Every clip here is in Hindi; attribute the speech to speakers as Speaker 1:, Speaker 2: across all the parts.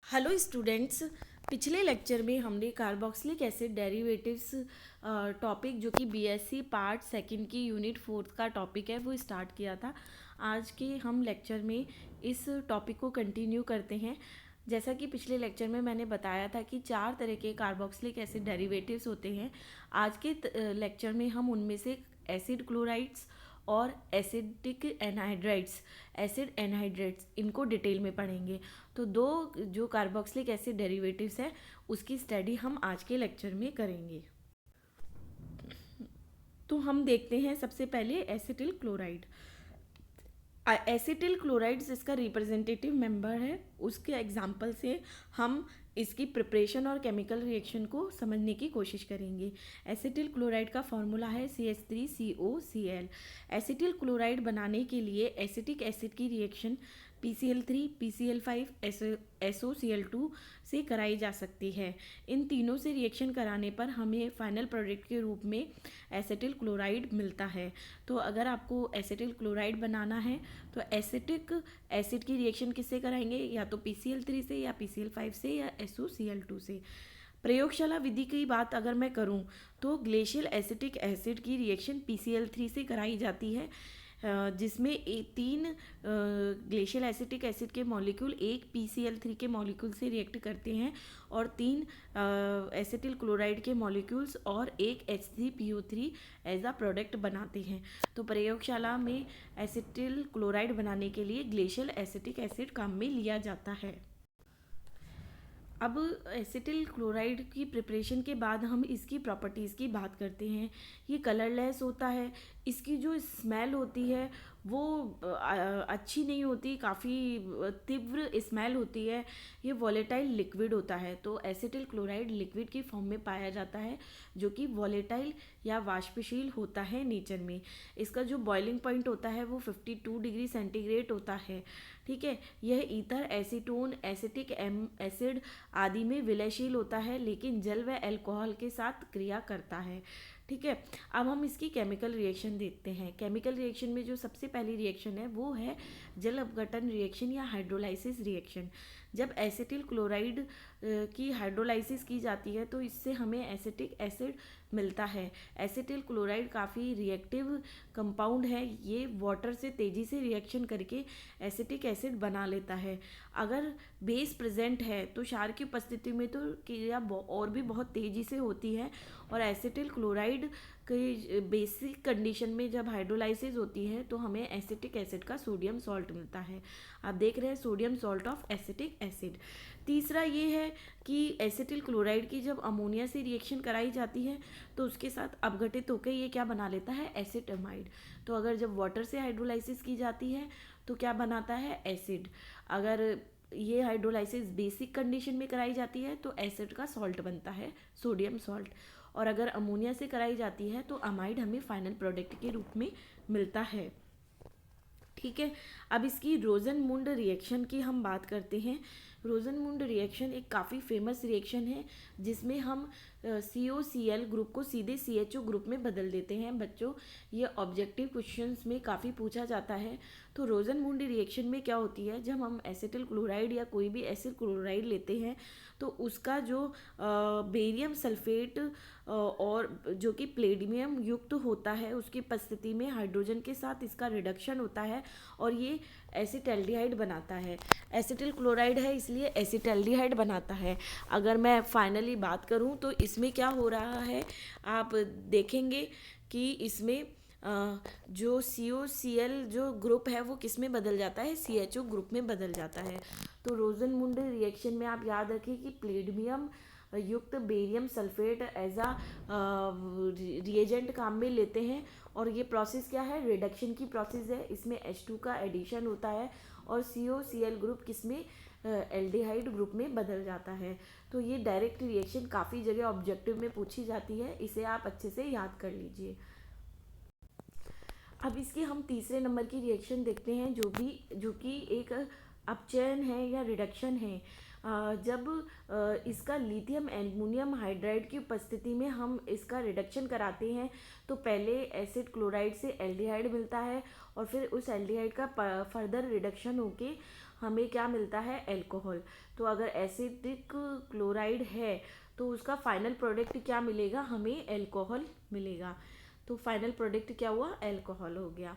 Speaker 1: Hello students. पिछले लेक्चर में हमने कार्बोक्सिलिक एसिड डेरिवेटिव्स टॉपिक जो कि बीएससी पार्ट सेकंड की यूनिट 4 का टॉपिक है वो स्टार्ट किया था। आज के हम लेक्चर में इस टॉपिक को कंटिन्यू करते हैं। जैसा कि पिछले लेक्चर में मैंने बताया था कि 4 तरह के कार्बोक्सिलिक एसिड डेरिवेटिव्स होते हैं। आज के लेक्चर में हम उनमें से एसिड क्लोराइड्स और एसिडिक एनहाइड्राइड्स एसिड एनहाइड्रेट्स इनको डिटेल में पढ़ेंगे। तो दो जो कार्बोक्सिलिक एसिड डेरिवेटिव्स है उसकी स्टडी हम आज के लेक्चर में करेंगे। तो हम देखते हैं सबसे पहले एसिटिल क्लोराइड। एसिटिल क्लोराइड्स इसका रिप्रेजेंटेटिव मेंबर है। उसके एग्जाम्पल से हम इसकी प्रिपरेशन और केमिकल रिएक्शन को समझने की कोशिश करेंगे। एसिटिल क्लोराइड का फॉर्मूला है CH3COCl। एसिटिल क्लोराइड बनाने के लिए एसिटिक एसिड की रिएक्शन PCl3 PCl5 SOCl2 से कराई जा सकती है। इन तीनों से रिएक्शन कराने पर हमें फाइनल प्रोडक्ट के रूप में एसिटिल क्लोराइड मिलता है। तो अगर आपको एसिटिल क्लोराइड बनाना है तो एसिटिक एसिड की रिएक्शन किससे कराएंगे, या तो PCl3 से या PCl5 से या SOCl2 से। प्रयोगशाला विधि की बात अगर मैं करूं तो ग्लेशियल एसिटिक एसिड की रिएक्शन PCl3 से कराई जाती है, जिसमें तीन ग्लेशियल एसिटिक एसिड के मॉलिक्यूल एक PCl3 के मॉलिक्यूल से रिएक्ट करते हैं और तीन एसिटिल क्लोराइड के मॉलिक्यूल्स और एक H3PO3 एज अ प्रोडक्ट बनाते हैं। तो प्रयोगशाला में एसिटिल क्लोराइड बनाने के लिए ग्लेशियल एसिटिक एसिड काम में लिया जाता है। अब एसिटिल क्लोराइड की प्रिपरेशन के बाद हम इसकी प्रॉपर्टीज़ की बात करते हैं। ये कलरलेस होता है। इसकी जो स्मेल होती है वो अच्छी नहीं होती, काफ़ी तीव्र स्मेल होती है। ये वॉलेटाइल लिक्विड होता है। तो एसिटिल क्लोराइड लिक्विड की फॉर्म में पाया जाता है जो कि वॉलेटाइल या वाष्पशील होता है नेचर में। इसका जो बॉइलिंग पॉइंट होता है वो 52 डिग्री सेंटीग्रेड होता है। ठीक है। यह ईथर, एसीटोन, एसिटिक एसिड आदि में विलयशील होता है लेकिन जल व अल्कोहल के साथ क्रिया करता है। ठीक है। अब हम इसकी केमिकल रिएक्शन देखते हैं। केमिकल रिएक्शन में जो सबसे पहली रिएक्शन है वो है जल अपघटन रिएक्शन या हाइड्रोलाइसिस रिएक्शन। जब एसिटिल क्लोराइड की हाइड्रोलाइसिस की जाती है तो इससे हमें एसिटिक एसिड मिलता है। एसिटिल क्लोराइड काफ़ी रिएक्टिव कंपाउंड है। ये वाटर से तेज़ी से रिएक्शन करके एसिटिक एसिड बना लेता है। अगर बेस प्रेजेंट है तो क्षार की उपस्थिति में तो क्रिया और भी बहुत तेज़ी से होती है। और एसिटिल क्लोराइड की बेसिक कंडीशन में जब हाइड्रोलाइसिस होती है तो हमें एसिटिक एसिड का सोडियम सॉल्ट मिलता है। आप देख रहे हैं sodium salt of acetic acid. तीसरा ये है कि एसिटिल क्लोराइड की जब अमोनिया से रिएक्शन कराई जाती है तो उसके साथ अपघटित होकर ये क्या बना लेता है, एसिटमाइड। तो अगर जब वाटर से हाइड्रोलाइसिस की जाती है तो क्या बनाता है, एसिड। अगर ये हाइड्रोलाइसिस बेसिक कंडीशन में कराई जाती है तो एसिड का सॉल्ट बनता है, सोडियम सॉल्ट। और अगर अमोनिया से कराई जाती है तो अमाइड हमें फाइनल प्रोडक्ट के रूप में मिलता है। ठीक है। अब इसकी रोजनमुंड रिएक्शन की हम बात करते हैं। रोजनमुंड रिएक्शन एक काफ़ी फेमस रिएक्शन है जिसमें हम COCl ग्रुप को सीधे CHO ग्रुप में बदल देते हैं। बच्चों, ये ऑब्जेक्टिव क्वेश्चंस में काफ़ी पूछा जाता है। तो रोजनमुंड रिएक्शन में क्या होती है, जब हम एसिटिल क्लोराइड या कोई भी एसिड क्लोराइड लेते हैं तो उसका जो बेरियम सल्फेट और जो कि प्लेडियम युक्त होता है उसकी उपस्थिति में हाइड्रोजन के साथ इसका रिडक्शन होता है और ये एसिटल्डिहाइड बनाता है। एसिटिल क्लोराइड है इसलिए एसिटल्डिहाइड बनाता है। अगर मैं फाइनली बात करूं तो इसमें क्या हो रहा है, आप देखेंगे कि इसमें जो COCl जो ग्रुप है वो किस में बदल जाता है, CHO ग्रुप में बदल जाता है। तो रोजनमुंड रिएक्शन में आप याद रखें कि प्लेडियम युक्त बेरियम सल्फेट एज आ रिएजेंट काम में लेते हैं और ये प्रोसेस क्या है, रिडक्शन की प्रोसेस है। इसमें H2 का एडिशन होता है और COCl ग्रुप किसमें, एल्डिहाइड ग्रुप में बदल जाता है। तो ये डायरेक्ट रिएक्शन काफ़ी जगह ऑब्जेक्टिव में पूछी जाती है, इसे आप अच्छे से याद कर लीजिए। अब इसके हम तीसरे नंबर की रिएक्शन देखते हैं जो कि एक अपचयन है या रिडक्शन है। जब इसका लिथियम एल्युमिनियम हाइड्राइड की उपस्थिति में हम इसका रिडक्शन कराते हैं तो पहले एसिड क्लोराइड से एल्डिहाइड मिलता है और फिर उस एल्डिहाइड का फर्दर रिडक्शन होके हमें क्या मिलता है, एल्कोहल। तो अगर एसिडिक क्लोराइड है तो उसका फाइनल प्रोडक्ट क्या मिलेगा, हमें एल्कोहल मिलेगा। तो फाइनल प्रोडक्ट क्या हुआ, एल्कोहल हो गया।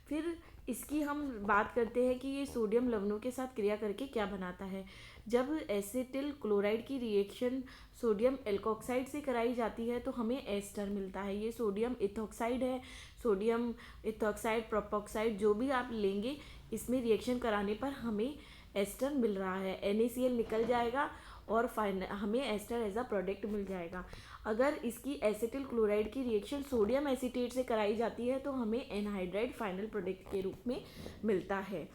Speaker 1: फिर इसकी हम बात करते हैं कि ये सोडियम लवणों के साथ क्रिया करके क्या बनाता है। जब एसिटिल क्लोराइड की रिएक्शन सोडियम एल्कोक्साइड से कराई जाती है तो हमें एस्टर मिलता है। ये सोडियम इथोक्साइड है, सोडियम इथोक्साइड प्रोपोक्साइड जो भी आप लेंगे इसमें रिएक्शन कराने पर हमें एस्टर मिल रहा है। NaCl निकल जाएगा और हमें एस्टर एज अ प्रोडक्ट मिल जाएगा। अगर इसकी एसिटिल क्लोराइड की रिएक्शन सोडियम एसीटेट से कराई जाती है तो हमें एनहाइड्राइड फाइनल प्रोडक्ट के रूप में मिलता है।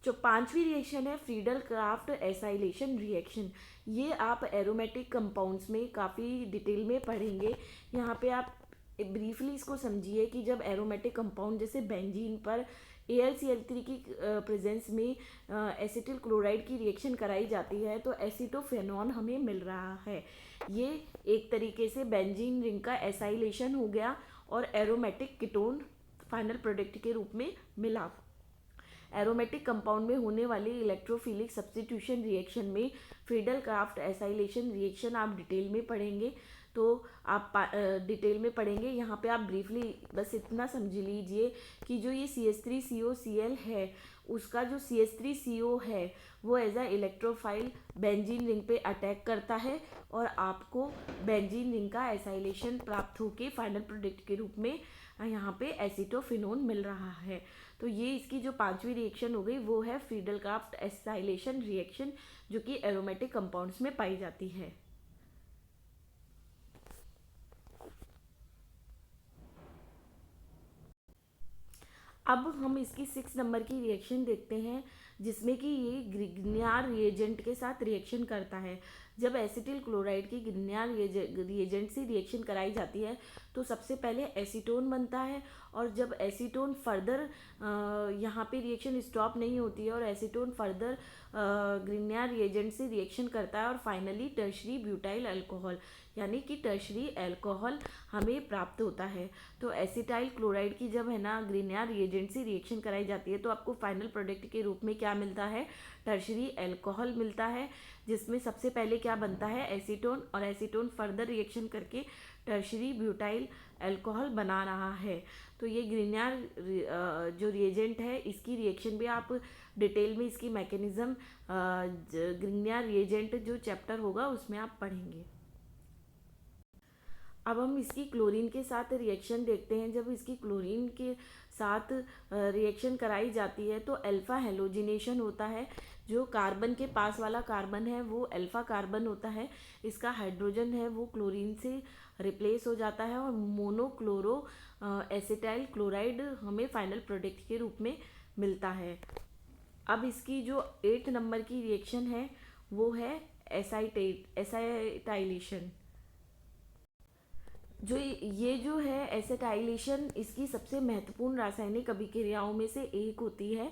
Speaker 1: जो पांचवी रिएक्शन है फ्रीडल क्राफ्ट एसाइलेशन रिएक्शन। ये आप एरोमेटिक कंपाउंड्स में काफ़ी डिटेल में पढ़ेंगे। यहाँ पे आप ब्रीफली इसको समझिए कि जब एरोमेटिक कंपाउंड जैसे बेंजीन पर AlCl3 की प्रेजेंस में एसिटिल क्लोराइड की रिएक्शन कराई जाती है तो एसीटोफेनॉन हमें मिल रहा है। ये एक तरीके से बेंजीन रिंग का एसाइलेशन हो गया और एरोमेटिक कीटोन फाइनल प्रोडक्ट के रूप में मिला। एरोमेटिक कंपाउंड में होने वाली इलेक्ट्रोफिलिक सब्स्टिट्यूशन रिएक्शन में फ्रीडल क्राफ्ट एसाइलेशन रिएक्शन आप डिटेल में पढ़ेंगे। तो आप डिटेल में पढ़ेंगे। यहाँ पे आप ब्रीफली बस इतना समझ लीजिए कि जो ये CH3COCl है उसका जो CH3CO है वो as a electrophile benzene ring पे अटैक करता है और आपको बेंजीन रिंग का एसाइलेशन प्राप्त होके फाइनल प्रोडक्ट के रूप में यहाँ पे एसीटोफिनोन मिल रहा है। तो ये इसकी जो पांचवी रिएक्शन हो गई वो है फ्रीडल क्राफ्ट एसाइलेशन रिएक्शन जो कि एरोमेटिक कंपाउंड्स में पाई जाती है। अब हम इसकी 6 नंबर की रिएक्शन देखते हैं जिसमें कि ये ग्रिग्नियार रिएजेंट के साथ रिएक्शन करता है। जब एसिटिल क्लोराइड की ग्रिग्नियार रिएजेंट से रिएक्शन कराई जाती है तो सबसे पहले एसीटोन बनता है और जब एसीटोन फर्दर यहाँ पे रिएक्शन स्टॉप नहीं होती है और एसीटोन फर्दर ग्रिग्नियार रिएजेंट से रिएक्शन करता है और फाइनली टर्शरी ब्यूटाइल अल्कोहल यानी कि टर्शरी अल्कोहल हमें प्राप्त होता है। तो एसिटाइल क्लोराइड की जब है ना ग्रिग्नियार रिएजेंट से रिएक्शन कराई जाती है तो आपको फाइनल प्रोडक्ट के रूप में क्या मिलता है, टर्शरी अल्कोहल मिलता है जिसमें सबसे पहले क्या बनता है, एसीटोन, और एसीटोन फर्दर रिएक्शन करके टर्शरी ब्यूटाइल अल्कोहल बना रहा है। तो ये ग्रिग्नियार जो रिएजेंट है इसकी रिएक्शन भी आप डिटेल में इसकी मैकेनिज्म ग्रिग्नियार रिएजेंट जो चैप्टर होगा उसमें आप पढ़ेंगे। अब हम इसकी क्लोरीन के साथ रिएक्शन देखते हैं। जब इसकी क्लोरीन के साथ रिएक्शन कराई जाती है तो अल्फा हेलोजिनेशन होता है। जो कार्बन के पास वाला कार्बन है वो अल्फा कार्बन होता है, इसका हाइड्रोजन है वो क्लोरीन से रिप्लेस हो जाता है और मोनोक्लोरो एसिटाइल क्लोराइड हमें फाइनल प्रोडक्ट के रूप में मिलता है। अब इसकी जो 8 नंबर की रिएक्शन है वो है एसाइटाइलेशन। ये जो है एसिटाइलेशन इसकी सबसे महत्वपूर्ण रासायनिक अभिक्रियाओं में से एक होती है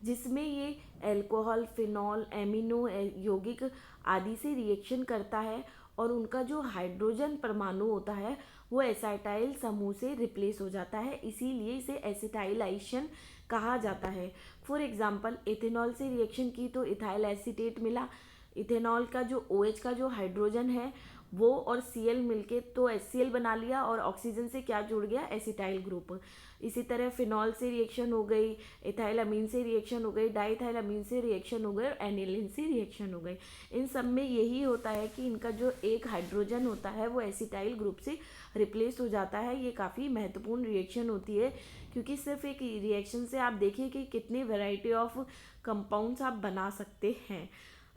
Speaker 1: जिसमें ये अल्कोहल, फिनॉल, एमिनो यौगिक आदि से रिएक्शन करता है और उनका जो हाइड्रोजन परमाणु होता है वो एसाइटाइल समूह से रिप्लेस हो जाता है, इसीलिए इसे एसिटाइलेशन कहा जाता है। फॉर एग्जांपल इथेनॉल से रिएक्शन की तो इथाइल एसीटेट मिला। इथेनॉल का जो OH का जो हाइड्रोजन है वो और Cl मिलके तो HCl बना लिया और ऑक्सीजन से क्या जुड़ गया, एसिटाइल ग्रुप। इसी तरह फिनॉल से रिएक्शन हो गई, इथाइल अमीन से रिएक्शन हो गई, डाइथाइल अमीन से रिएक्शन हो गई और एनिलीन से रिएक्शन हो गई। इन सब में यही होता है कि इनका जो एक हाइड्रोजन होता है वो एसिटाइल ग्रुप से रिप्लेस हो जाता है। ये काफ़ी महत्वपूर्ण रिएक्शन होती है क्योंकि सिर्फ एक रिएक्शन से आप देखिए कि कितनी वैरायटी ऑफ कंपाउंड्स आप बना सकते हैं।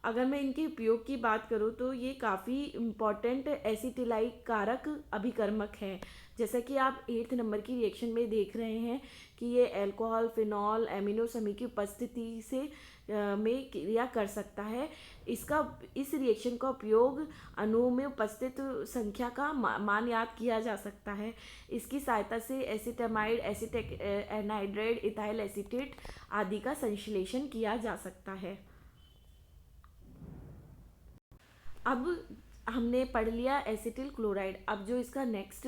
Speaker 1: अगर मैं इनके उपयोग की बात करूँ तो ये काफ़ी इम्पॉर्टेंट एसिटिलाइक कारक अभिकर्मक है। जैसा कि आप 8 नंबर की रिएक्शन में देख रहे हैं कि ये अल्कोहल, फिनॉल, एमिनो समूह की उपस्थिति से में क्रिया कर सकता है। इस रिएक्शन का उपयोग अणुओं में उपस्थित संख्या का मान याद किया जा सकता है। इसकी सहायता से acetamide, acetic anhydride, ethyl acetate आदि का संश्लेषण किया जा सकता है। अब हमने पढ़ लिया एसिटिल क्लोराइड। अब जो इसका नेक्स्ट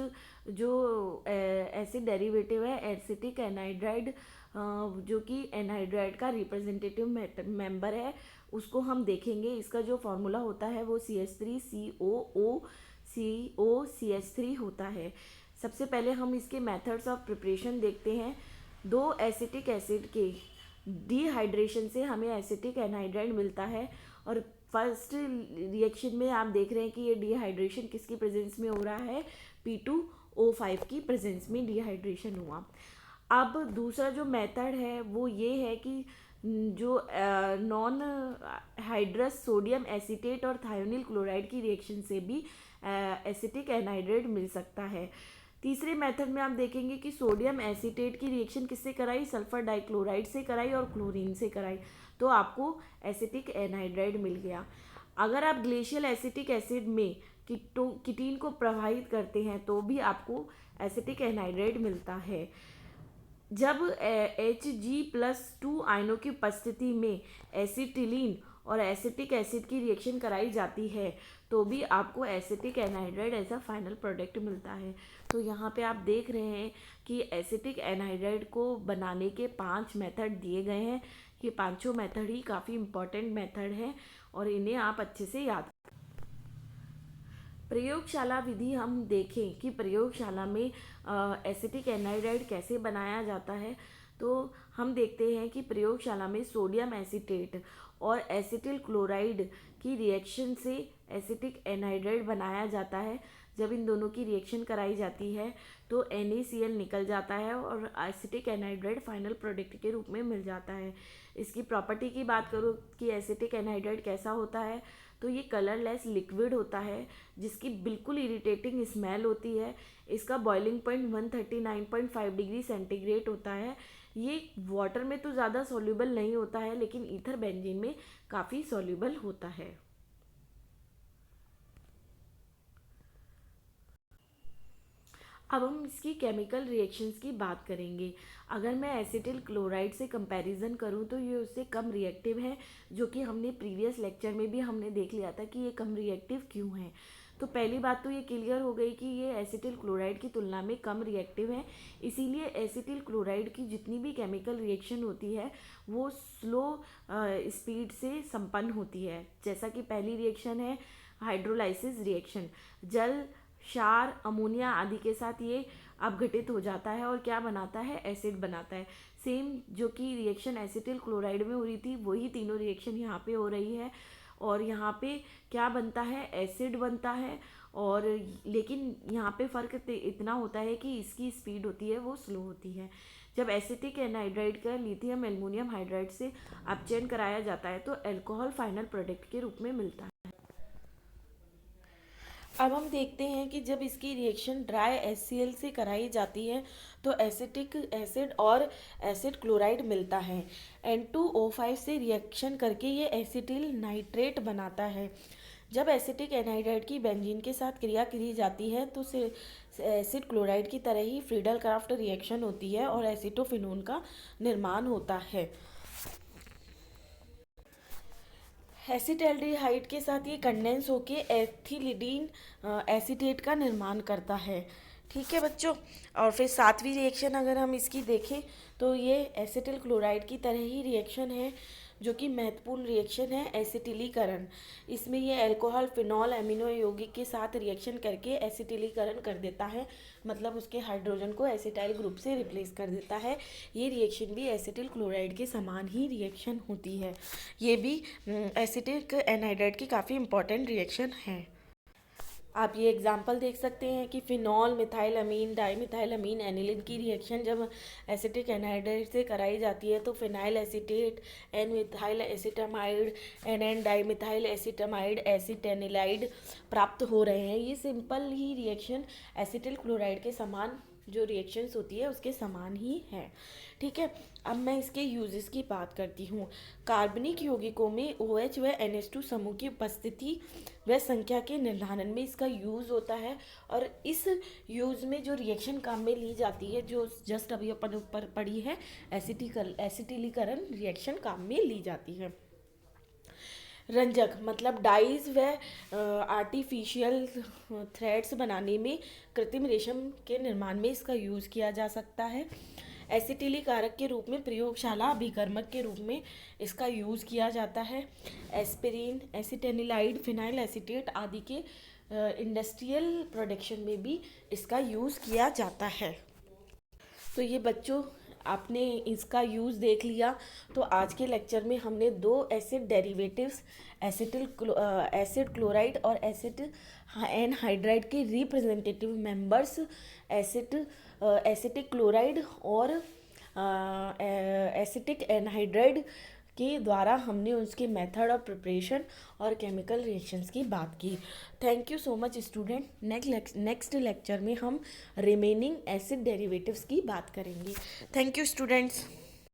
Speaker 1: जो एसिड डेरिवेटिव है एसिटिक एनहाइड्राइड, जो कि एनहाइड्राइड का रिप्रेजेंटेटिव मेंबर है, उसको हम देखेंगे। इसका जो फॉर्मूला होता है वो CH3COO होता है। सबसे पहले हम इसके मेथड्स ऑफ प्रिपरेशन देखते हैं। दो एसिटिक एसिड के डिहाइड्रेशन से हमें एसिटिक एनहाइड्राइड मिलता है, और फर्स्ट रिएक्शन में आप देख रहे हैं कि ये डिहाइड्रेशन किसकी प्रेजेंस में हो रहा है, P2O5 की प्रेजेंस में डिहाइड्रेशन हुआ। अब दूसरा जो मेथड है वो ये है कि जो नॉन हाइड्रस सोडियम एसीटेट और थायोनिल क्लोराइड की रिएक्शन से भी एसिटिक एनहाइड्राइड मिल सकता है। तीसरे मेथड में आप देखेंगे कि सोडियम एसीटेट की रिएक्शन किससे कराई, सल्फर डाइक्लोराइड से कराई और क्लोरीन से कराई, तो आपको एसिटिक एनहाइड्राइड मिल गया। अगर आप ग्लेशियल एसिटिक एसिड में कीटीन को प्रभावित करते हैं तो भी आपको एसिटिक एनहाइड्राइड मिलता है। जब Hg+2 आयनों की उपस्थिति में एसिटिलीन और एसिटिक एसिड की रिएक्शन कराई जाती है तो भी आपको acetic anhydride as a final product मिलता है। तो यहाँ पे आप देख रहे हैं कि एसिटिक एनहाइड्राइड को बनाने के 5 मेथड दिए गए हैं। ये पांचों मेथड ही काफ़ी इम्पॉर्टेंट मेथड हैं और इन्हें आप अच्छे से याद। प्रयोगशाला विधि हम देखें कि प्रयोगशाला में एसिटिक एनहाइड्राइड कैसे बनाया जाता है, तो हम देखते हैं कि प्रयोगशाला में सोडियम एसीटेट और एसिटिल क्लोराइड की रिएक्शन से एसिटिक एनहाइड्राइड बनाया जाता है। जब इन दोनों की रिएक्शन कराई जाती है तो NaCl निकल जाता है और एसिटिक एनहाइड्राइड फाइनल प्रोडक्ट के रूप में मिल जाता है। इसकी प्रॉपर्टी की बात करूँ कि एसिटिक एनहाइड्राइड कैसा होता है, तो ये कलरलेस लिक्विड होता है जिसकी बिल्कुल इरिटेटिंग स्मेल होती है। इसका बॉइलिंग पॉइंट 139.5 डिग्री सेंटीग्रेड होता है। ये वाटर में तो ज़्यादा सॉल्यूबल नहीं होता है लेकिन ईथर बेंजीन में काफ़ी सॉल्यूबल होता है। अब हम इसकी केमिकल रिएक्शंस की बात करेंगे। अगर मैं एसिटिल क्लोराइड से कंपैरिजन करूं तो ये उससे कम रिएक्टिव है, जो कि हमने प्रीवियस लेक्चर में भी हमने देख लिया था कि ये कम रिएक्टिव क्यों है। तो पहली बात तो ये क्लियर हो गई कि ये एसिटिल क्लोराइड की तुलना में कम रिएक्टिव है, इसीलिए एसिटिल क्लोराइड की जितनी भी केमिकल रिएक्शन होती है वो स्लो स्पीड से संपन्न होती है। जैसा कि पहली रिएक्शन है हाइड्रोलाइसिस रिएक्शन, जल, क्षार, अमोनिया आदि के साथ ये अपघटित हो जाता है और क्या बनाता है, एसिड बनाता है। सेम जो कि रिएक्शन एसिटिल क्लोराइड में हो रही थी वही तीनों रिएक्शन यहाँ पे हो रही है, और यहाँ पे क्या बनता है, एसिड बनता है। और लेकिन यहाँ पे फ़र्क इतना होता है कि इसकी स्पीड होती है वो स्लो होती है। जब एसिटिक एनहाइड्राइड का लिथियम एल्युमिनियम हाइड्राइड से अपचयन कराया जाता है तो अल्कोहल फाइनल प्रोडक्ट के रूप में मिलता है। अब हम देखते हैं कि जब इसकी रिएक्शन ड्राई HCl से कराई जाती है तो एसिटिक एसिड और एसिड क्लोराइड मिलता है। N2O5 से रिएक्शन करके ये एसिटिल नाइट्रेट बनाता है। जब एसिटिक एनहाइड्राइड की बेंजीन के साथ क्रिया की जाती है तो एसिड क्लोराइड की तरह ही फ्रीडल क्राफ्ट रिएक्शन होती है और एसिटोफिनोन का निर्माण होता है। एसिटल्डिहाइड के साथ ये कंडेंस होके एथिलीडीन एसीटेट का निर्माण करता है। ठीक है बच्चों, और फिर सातवीं रिएक्शन अगर हम इसकी देखें तो ये एसिटिल क्लोराइड की तरह ही रिएक्शन है, जो कि महत्वपूर्ण रिएक्शन है एसिटिलीकरण। इसमें ये अल्कोहल फिनॉल एमिनो यौगिक के साथ रिएक्शन करके एसिटिलीकरण कर देता है, मतलब उसके हाइड्रोजन को एसिटाइल ग्रुप से रिप्लेस कर देता है। ये रिएक्शन भी एसिटिल क्लोराइड के समान ही रिएक्शन होती है। ये भी एसिटिक एनहाइड्राइड की काफ़ी इंपॉर्टेंट रिएक्शन है। आप ये एग्जाम्पल देख सकते हैं कि phenol methyl amine dimethyl amine aniline की रिएक्शन जब एसिटिक एनहाइड्राइड से कराई जाती है तो phenyl acetate, N methyl acetamide, N dimethyl acetamide, acetanilide प्राप्त हो रहे हैं। ये सिंपल ही रिएक्शन एसिटिल क्लोराइड के समान जो रिएक्शंस होती है उसके समान ही है। ठीक है, अब मैं इसके यूजेस की बात करती हूँ। कार्बनिक यौगिकों में OH व NH2 समूह की उपस्थिति व संख्या के निर्धारण में इसका यूज़ होता है, और इस यूज़ में जो रिएक्शन काम में ली जाती है जो जस्ट अभी अपन ऊपर पढ़ी है एसिटिलीकरण रिएक्शन काम में ली जाती है। रंजक मतलब डाइज व आर्टिफिशियल थ्रेड्स बनाने में, कृत्रिम रेशम के निर्माण में इसका यूज़ किया जा सकता है। एसिटिली कारक के रूप में, प्रयोगशाला अभिकर्मक के रूप में इसका यूज़ किया जाता है। एस्पिरिन, एसिटेनिलाइड, फिनाइल एसीटेट आदि के इंडस्ट्रियल प्रोडक्शन में भी इसका यूज़ किया जाता है। तो ये बच्चों, आपने इसका यूज़ देख लिया। तो आज के लेक्चर में हमने दो एसिड डेरिवेटिव्स, एसिड क्लोराइड और एसिड एनहाइड्राइड के रिप्रेजेंटेटिव मेंबर्स, एसिटिक क्लोराइड और एसिटिक एनहाइड्राइड के द्वारा हमने उसके मेथड ऑफ प्रिपरेशन और केमिकल रिएक्शंस की बात की। Thank you so much student. Next lecture में हम रिमेनिंग एसिड डेरिवेटिव्स की बात करेंगे। Thank you students.